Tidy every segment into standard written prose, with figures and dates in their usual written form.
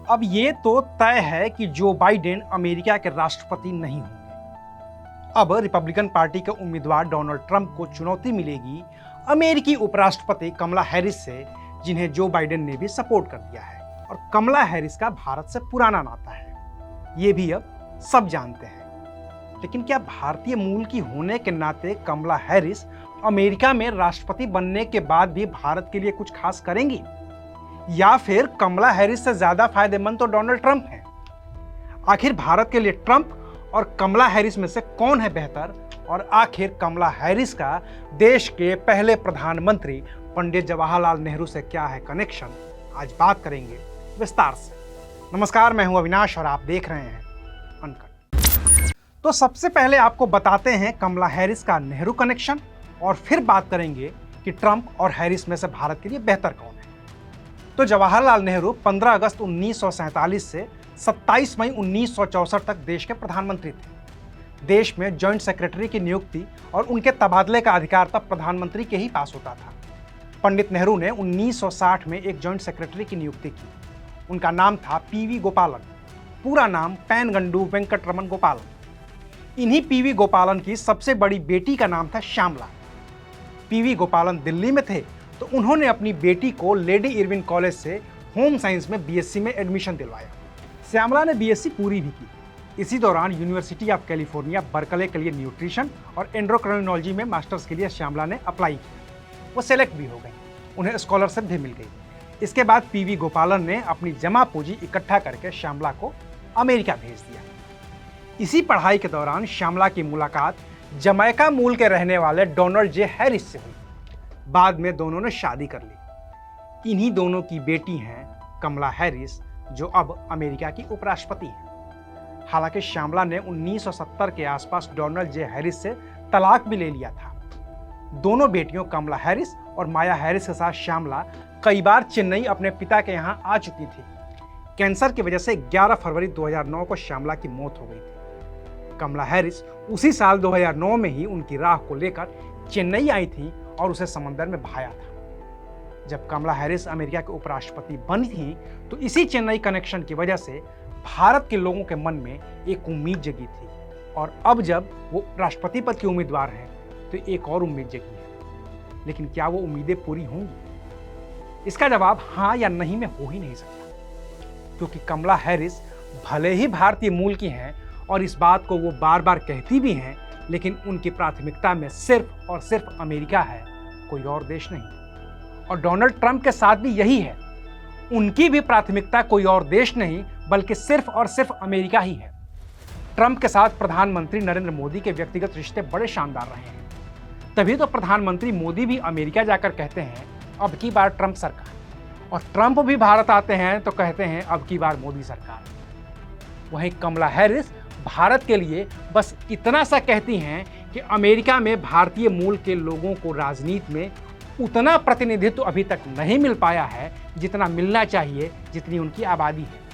अब ये तो तय है कि जो बाइडेन अमेरिका के राष्ट्रपति नहीं होंगे। अब रिपब्लिकन पार्टी के उम्मीदवार डोनाल्ड ट्रंप को चुनौती मिलेगी अमेरिकी उपराष्ट्रपति कमला हैरिस से, जिन्हें जो बाइडेन ने भी सपोर्ट कर दिया है। और कमला हैरिस का भारत से पुराना नाता है, ये भी अब सब जानते हैं। लेकिन क्या भारतीय मूल की होने के नाते कमला हैरिस अमेरिका में राष्ट्रपति बनने के बाद भी भारत के लिए कुछ खास करेंगी, या फिर कमला हैरिस से ज्यादा फायदेमंद तो डोनाल्ड ट्रंप हैं? आखिर भारत के लिए ट्रंप और कमला हैरिस में से कौन है बेहतर, और आखिर कमला हैरिस का देश के पहले प्रधानमंत्री पंडित जवाहरलाल नेहरू से क्या है कनेक्शन, आज बात करेंगे विस्तार से। नमस्कार, मैं हूं अविनाश और आप देख रहे हैं अनकट। तो सबसे पहले आपको बताते हैं कमला हैरिस का नेहरू कनेक्शन, और फिर बात करेंगे कि ट्रंप और हैरिस में से भारत के लिए बेहतर कौन है। तो जवाहरलाल नेहरू 15 अगस्त 1947 से 27 मई 1964 तक देश के प्रधानमंत्री थे। देश में जॉइंट सेक्रेटरी की नियुक्ति और उनके तबादले का अधिकार तब प्रधानमंत्री के ही पास होता था। पंडित नेहरू ने 1960 में एक जॉइंट सेक्रेटरी की नियुक्ति की। उनका नाम था पीवी गोपालन, पूरा नाम पैनगंडू वेंकटरमन गोपालन। इन्हीं पीवी गोपालन की सबसे बड़ी बेटी का नाम था श्यामला। पीवी गोपालन दिल्ली में थे तो उन्होंने अपनी बेटी को लेडी इरविन कॉलेज से होम साइंस में बीएससी में एडमिशन दिलवाया। श्यामला ने बीएससी पूरी भी की। इसी दौरान यूनिवर्सिटी ऑफ कैलिफोर्निया बर्कले के लिए न्यूट्रिशन और एंडोक्राइनोलॉजी में मास्टर्स के लिए श्यामला ने अप्लाई किया। वो सेलेक्ट भी हो गई, उन्हें स्कॉलरशिप भी मिल गई। इसके बाद पीवी गोपालन ने अपनी जमा पूंजी इकट्ठा करके श्यामला को अमेरिका भेज दिया। इसी पढ़ाई के दौरान श्यामला की मुलाकात जमैका मूल के रहने वाले डोनाल्ड जे हैरिस से हुई। बाद में दोनों ने शादी कर ली। इन्हीं दोनों की बेटी हैं कमला हैरिस, जो अब अमेरिका की उपराष्ट्रपति हैं। हालांकि श्यामला ने 1970 के आसपास डोनाल्ड जे हैरिस से तलाक भी ले लिया था। दोनों बेटियों कमला हैरिस और माया हैरिस के साथ श्यामला कई बार चेन्नई अपने पिता के यहाँ आ चुकी थी। कैंसर की वजह से 11 फरवरी 2009 को श्यामला की मौत हो गई थी। कमला हैरिस उसी साल 2009 में ही उनकी राह को लेकर चेन्नई आई थी और उसे समंदर में बहाया था। जब कमला हैरिस अमेरिका के उपराष्ट्रपति बनी थी तो इसी चेन्नई कनेक्शन की वजह से भारत के लोगों के मन में एक उम्मीद जगी थी, और अब जब वो राष्ट्रपति पद के उम्मीदवार हैं तो एक और उम्मीद जगी है। लेकिन क्या वो उम्मीदें पूरी होंगी? इसका जवाब हाँ या नहीं में हो ही नहीं सकता, क्योंकि कमला हैरिस भले ही भारतीय मूल की हैं और इस बात को वो बार बार कहती भी हैं, लेकिन उनकी प्राथमिकता में सिर्फ और सिर्फ अमेरिका है, कोई और देश नहीं। और डोनाल्ड ट्रंप के साथ भी यही है, उनकी भी प्राथमिकता कोई और देश नहीं बल्कि सिर्फ और सिर्फ अमेरिका ही है। ट्रंप के साथ प्रधानमंत्री नरेंद्र मोदी के व्यक्तिगत रिश्ते बड़े शानदार रहे हैं। तभी तो प्रधानमंत्री मोदी भी अमेरिका जाकर कहते हैं अब की बार ट्रंप सरकार, और ट्रंप भी भारत आते हैं तो कहते हैं अब की बार मोदी सरकार। वहीं कमला हैरिस भारत के लिए बस इतना सा कहती हैं कि अमेरिका में भारतीय मूल के लोगों को राजनीति में उतना प्रतिनिधित्व अभी तक नहीं मिल पाया है जितना मिलना चाहिए, जितनी उनकी आबादी है।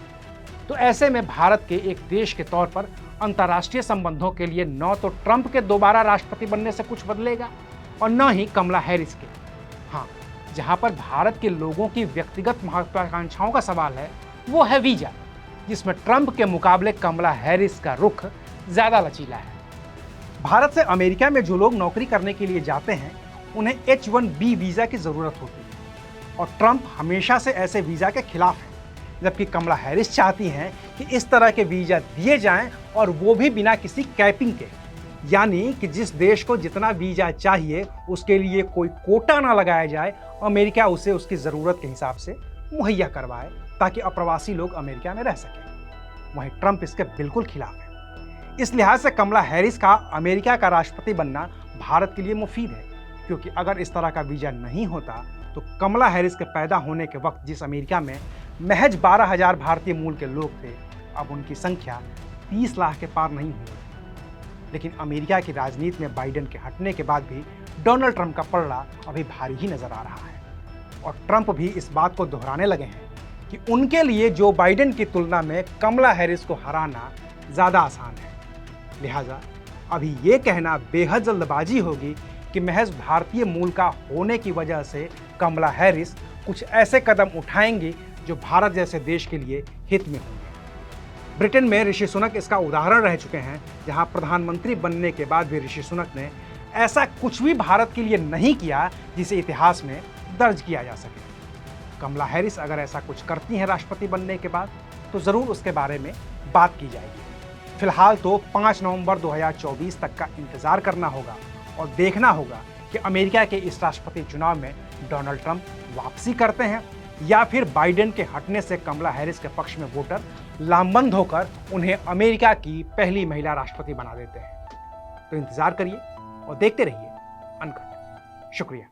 तो ऐसे में भारत के एक देश के तौर पर अंतर्राष्ट्रीय संबंधों के लिए न तो ट्रंप के दोबारा राष्ट्रपति बनने से कुछ बदलेगा और न ही कमला हैरिस के। हाँ, जहाँ पर भारत के लोगों की व्यक्तिगत महत्वाकांक्षाओं का सवाल है वो है वीजा, जिसमें ट्रंप के मुकाबले कमला हैरिस का रुख ज़्यादा लचीला है। भारत से अमेरिका में जो लोग नौकरी करने के लिए जाते हैं उन्हें H-1B वीज़ा की ज़रूरत होती है, और ट्रंप हमेशा से ऐसे वीज़ा के खिलाफ हैं, जबकि कमला हैरिस चाहती हैं कि इस तरह के वीज़ा दिए जाएं और वो भी बिना किसी कैपिंग के, यानी कि जिस देश को जितना वीज़ा चाहिए उसके लिए कोई कोटा ना लगाया जाए, अमेरिका उसे उसकी ज़रूरत के हिसाब से मुहैया करवाए ताकि अप्रवासी लोग अमेरिका में रह सकें। वहीं ट्रंप इसके बिल्कुल खिलाफ है। इस लिहाज से कमला हैरिस का अमेरिका का राष्ट्रपति बनना भारत के लिए मुफीद है, क्योंकि अगर इस तरह का वीज़ा नहीं होता तो कमला हैरिस के पैदा होने के वक्त जिस अमेरिका में महज 12,000 भारतीय मूल के लोग थे, अब उनकी संख्या 30 लाख के पार नहीं हुई। लेकिन अमेरिका की राजनीति में बाइडेन के हटने के बाद भी डोनाल्ड ट्रंप का पलड़ा अभी भारी ही नजर आ रहा है, और ट्रंप भी इस बात को दोहराने लगे हैं कि उनके लिए जो बाइडेन की तुलना में कमला हैरिस को हराना ज़्यादा आसान है। लिहाजा अभी ये कहना बेहद जल्दबाजी होगी कि महज भारतीय मूल का होने की वजह से कमला हैरिस कुछ ऐसे कदम उठाएंगी जो भारत जैसे देश के लिए हित में होंगे। ब्रिटेन में ऋषि सुनक इसका उदाहरण रह चुके हैं, जहां प्रधानमंत्री बनने के बाद भी ऋषि सुनक ने ऐसा कुछ भी भारत के लिए नहीं किया जिसे इतिहास में दर्ज किया जा सके। कमला हैरिस अगर ऐसा कुछ करती हैं राष्ट्रपति बनने के बाद, तो ज़रूर उसके बारे में बात की जाएगी। फिलहाल तो 5 नवंबर 2024 तक का इंतजार करना होगा और देखना होगा कि अमेरिका के इस राष्ट्रपति चुनाव में डोनाल्ड ट्रंप वापसी करते हैं या फिर बाइडेन के हटने से कमला हैरिस के पक्ष में वोटर लामबंद होकर उन्हें अमेरिका की पहली महिला राष्ट्रपति बना देते हैं। तो इंतजार करिए और देखते रहिए अनकट। शुक्रिया।